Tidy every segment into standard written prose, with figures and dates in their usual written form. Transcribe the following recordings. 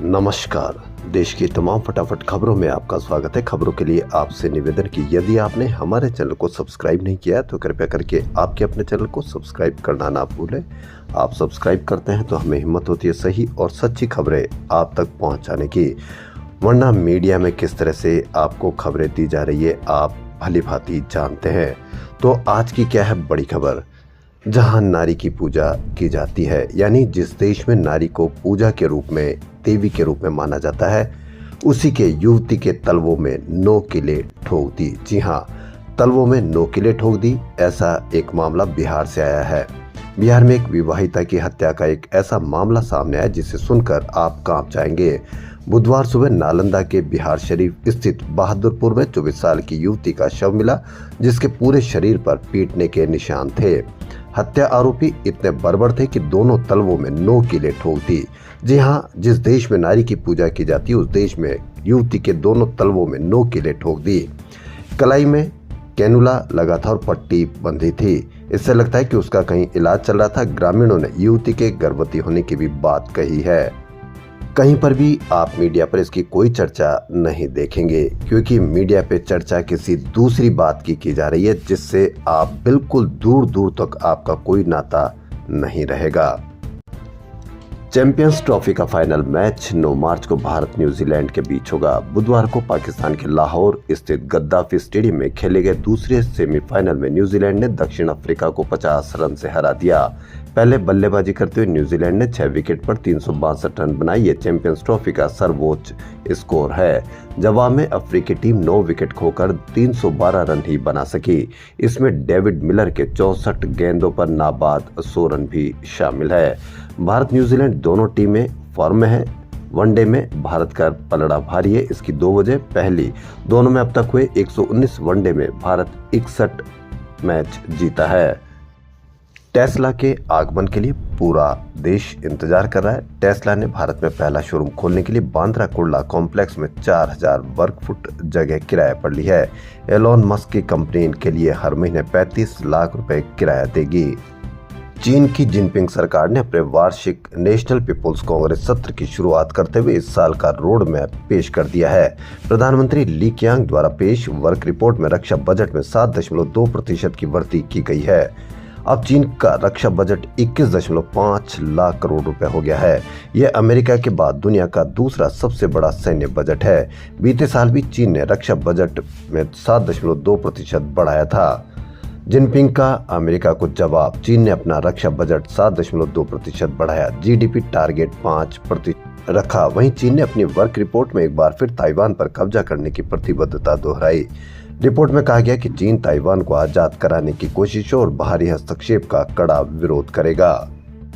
नमस्कार। देश की तमाम फटाफट खबरों में आपका स्वागत है। खबरों के लिए आपसे निवेदन कि यदि आपने हमारे चैनल को सब्सक्राइब नहीं किया तो कृपया करके आपके अपने चैनल को सब्सक्राइब करना ना भूलें। आप सब्सक्राइब करते हैं तो हमें हिम्मत होती है सही और सच्ची खबरें आप तक पहुंचाने की, वरना मीडिया में किस तरह से आपको खबरें दी जा रही है आप भली भांति जानते हैं। तो आज की क्या है बड़ी खबर। जहां नारी की पूजा की जाती है, यानी जिस देश में नारी को पूजा के रूप में, देवी के रूप में माना जाता है, उसी के युवती के तलवों में नोकीले ठोक दी। जी हां, तलवों में नोकीले ठोक दी। ऐसा एक मामला बिहार से आया है। बिहार में एक विवाहिता की हत्या का एक ऐसा मामला सामने आया जिसे सुनकर आप कांप जाएंगे। बुधवार सुबह नालंदा के बिहार शरीफ स्थित बहादुरपुर में 24 साल की युवती का शव मिला, जिसके पूरे शरीर पर पीटने के निशान थे। हत्या आरोपी इतने बर्बर थे कि दोनों तलवों में नोकीले ठोक दी। जी हां, जिस देश में नारी की पूजा की जाती है उस देश में युवती के दोनों तलवों में नोकीले ठोक दी। कलाई में कैनुला लगा था और पट्टी बंधी थी। इससे लगता है कि उसका कहीं इलाज चल रहा था। ग्रामीणों ने युवती के गर्भवती होने की भी बात कही है। कहीं पर भी आप मीडिया पर इसकी कोई चर्चा नहीं देखेंगे, क्योंकि मीडिया पे चर्चा किसी दूसरी बात की जा रही है, जिससे आप बिल्कुल दूर दूर तक आपका कोई नाता नहीं रहेगा। चैंपियंस ट्रॉफी का फाइनल मैच 9 मार्च को भारत न्यूजीलैंड के बीच होगा। बुधवार को पाकिस्तान के लाहौर स्थित गद्दाफी स्टेडियम में खेले गए दूसरे सेमीफाइनल में न्यूजीलैंड ने दक्षिण अफ्रीका को 50 रन से हरा दिया। पहले बल्लेबाजी करते हुए न्यूजीलैंड ने 6 विकेट पर 362 रन बनाए। ये चैंपियंस ट्रॉफी का सर्वोच्च स्कोर है। जवाब में अफ्रीकी टीम 9 विकेट खोकर 312 रन ही बना सकी। इसमें डेविड मिलर के 64 गेंदों पर नाबाद 100 रन भी शामिल है। भारत न्यूजीलैंड दोनों टीमें फॉर्म में है। वनडे में भारत का पलड़ा भारी है। इसकी 2 वजह। पहली, दोनों में अब तक हुए 119 वनडे में भारत 61 मैच जीता है। टेस्ला के आगमन के लिए पूरा देश इंतजार कर रहा है। टेस्ला ने भारत में पहला शोरूम खोलने के लिए बांद्रा कुर्ला कॉम्प्लेक्स में 4000 वर्ग फुट जगह किराए पर ली है। एलोन मस्क की कंपनी इनके लिए हर महीने 35 लाख रुपए किराया देगी। चीन की जिनपिंग सरकार ने अपने वार्षिक नेशनल पीपुल्स कांग्रेस सत्र की शुरुआत करते हुए इस साल का रोड मैप पेश कर दिया है। प्रधानमंत्री ली कीयांग द्वारा पेश वर्क रिपोर्ट में रक्षा बजट में 7.2% की वृद्धि की गई है। अब चीन का रक्षा बजट 21.5 लाख करोड़ रुपए हो गया है। यह अमेरिका के बाद दुनिया का दूसरा सबसे बड़ा सैन्य बजट है। बीते साल भी चीन ने रक्षा बजट में 7.2% बढ़ाया था। जिनपिंग का अमेरिका को जवाब, चीन ने अपना रक्षा बजट 7.2% बढ़ाया। जीडीपी टारगेट 5% रखा। वहीं चीन ने अपनी वर्क रिपोर्ट में एक बार फिर ताइवान पर कब्जा करने की प्रतिबद्धता दोहराई। रिपोर्ट में कहा गया कि चीन ताइवान को आजाद कराने की कोशिशों और बाहरी हस्तक्षेप का कड़ा विरोध करेगा।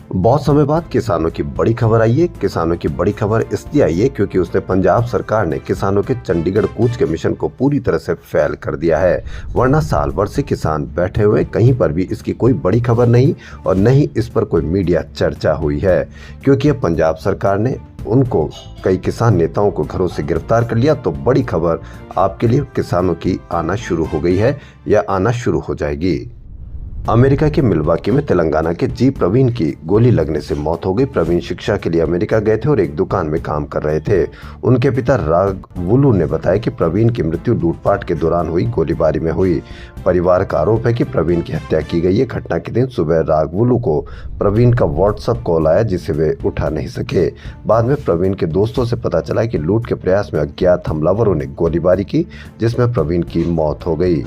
बहुत समय बाद किसानों की बड़ी खबर आई है। किसानों की बड़ी खबर इसलिए आई है क्योंकि उसने पंजाब सरकार ने किसानों के चंडीगढ़ कूच के मिशन को पूरी तरह से फेल कर दिया है। वरना साल भर से किसान बैठे हुए, कहीं पर भी इसकी कोई बड़ी खबर नहीं और न ही इस पर कोई मीडिया चर्चा हुई है, क्योंकि अब पंजाब सरकार ने उनको कई किसान नेताओं को घरों से गिरफ्तार कर लिया। तो बड़ी खबर आपके लिए किसानों की आना शुरू हो गई है या आना शुरू हो जाएगी। अमेरिका के मिल्वाकी में तेलंगाना के जी प्रवीण की गोली लगने से मौत हो गई। प्रवीण शिक्षा के लिए अमेरिका गए थे और एक दुकान में काम कर रहे थे। उनके पिता राघवुलू ने बताया कि प्रवीण की मृत्यु लूटपाट के दौरान हुई गोलीबारी में हुई। परिवार का आरोप है कि प्रवीण की हत्या की गई है। घटना के दिन सुबह राघवुलू को प्रवीण का व्हाट्सएप कॉल आया, जिसे वे उठा नहीं सके। बाद में प्रवीण के दोस्तों से पता चला कि लूट के प्रयास में अज्ञात हमलावरों ने गोलीबारी की, जिसमें प्रवीण की मौत हो गई।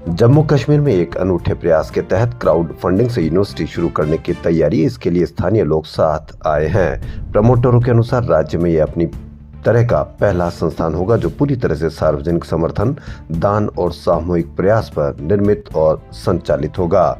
जम्मू कश्मीर में एक अनूठे प्रयास के तहत क्राउड फंडिंग से यूनिवर्सिटी शुरू करने की तैयारी। इसके लिए स्थानीय लोग साथ आए हैं। प्रमोटरों के अनुसार राज्य में यह अपनी तरह का पहला संस्थान होगा जो पूरी तरह से सार्वजनिक समर्थन, दान और सामूहिक प्रयास पर निर्मित और संचालित होगा।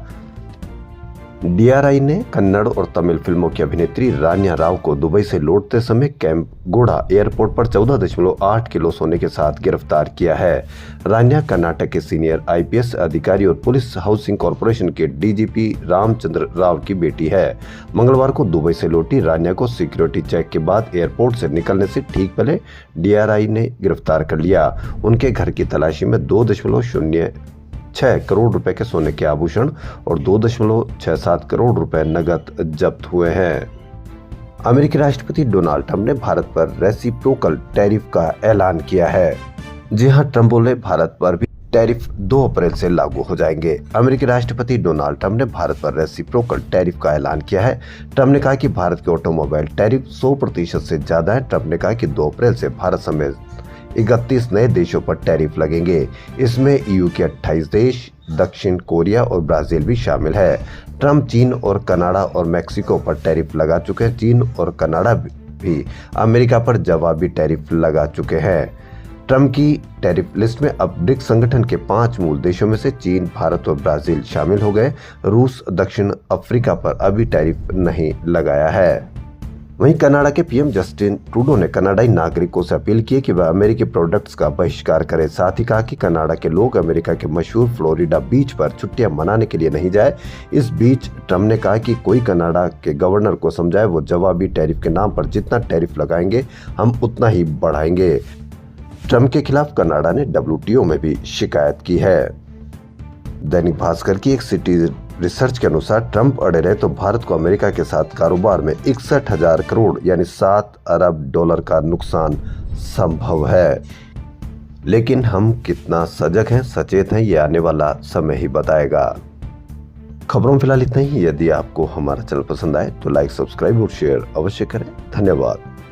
डीआरआई ने कन्नड़ और तमिल फिल्मों की अभिनेत्री रान्या राव को दुबई से लौटते समय कैंपगुड़ा एयरपोर्ट पर 14.8 किलो सोने के साथ गिरफ्तार किया है। रान्या कर्नाटक के सीनियर आईपीएस अधिकारी और पुलिस हाउसिंग कॉरपोरेशन के डीजीपी रामचंद्र राव की बेटी है। मंगलवार को दुबई से लौटी रान्या को सिक्योरिटी चेक के बाद एयरपोर्ट से निकलने से ठीक पहले डीआरआई ने गिरफ्तार कर लिया। उनके घर की तलाशी में 2.06 करोड़ रुपए के सोने के आभूषण और 2.67 करोड़ रुपए नकद जब्त हुए हैं। अमेरिकी राष्ट्रपति डोनाल्ड ट्रंप ने भारत पर रेसिप्रोकल टैरिफ का ऐलान किया है। जी हां, ट्रंप बोले भारत पर भी टैरिफ 2 अप्रैल से लागू हो जाएंगे। अमेरिकी राष्ट्रपति डोनाल्ड ट्रंप ने भारत पर रेसिप्रोकल टैरिफ का ऐलान किया है। ट्रंप ने कहा कि भारत के ऑटोमोबाइल टैरिफ 100% से ज्यादा है। ट्रंप ने कहा कि 2 अप्रैल से भारत समेत 31 नए देशों पर टैरिफ लगेंगे। इसमें EU के 28 देश, दक्षिण कोरिया और ब्राजील भी शामिल है। ट्रंप चीन और कनाडा और मैक्सिको पर टैरिफ लगा चुके हैं। चीन और कनाडा भी अमेरिका पर जवाबी टैरिफ लगा चुके हैं। ट्रंप की टैरिफ लिस्ट में अब ब्रिक्स संगठन के 5 मूल देशों में से चीन, भारत और ब्राजील शामिल हो गए। रूस, दक्षिण अफ्रीका पर अभी टैरिफ नहीं लगाया है। वहीं कनाडा के PM जस्टिन ट्रूडो ने कनाडाई नागरिकों से अपील की कि वह अमेरिकी प्रोडक्ट्स का बहिष्कार करें। साथ ही कहा कि कनाडा के लोग अमेरिका के मशहूर फ्लोरिडा बीच पर छुट्टियां मनाने के लिए नहीं जाए। इस बीच ट्रंप ने कहा कि कोई कनाडा के गवर्नर को समझाए, वो जवाबी टैरिफ के नाम पर जितना टैरिफ लगाएंगे हम उतना ही बढ़ाएंगे। ट्रंप के खिलाफ कनाडा ने WTO में भी शिकायत की है। दैनिक भास्कर की एक सिटी रिसर्च के अनुसार ट्रंप अड़े रहे तो भारत को अमेरिका के साथ कारोबार में 61,000 करोड़ यानी $7 अरब का नुकसान संभव है। लेकिन हम कितना सजग हैं, सचेत हैं, ये आने वाला समय ही बताएगा। खबरों में फिलहाल इतना ही। यदि आपको हमारा चैनल पसंद आए तो लाइक, सब्सक्राइब और शेयर अवश्य करें। धन्यवाद।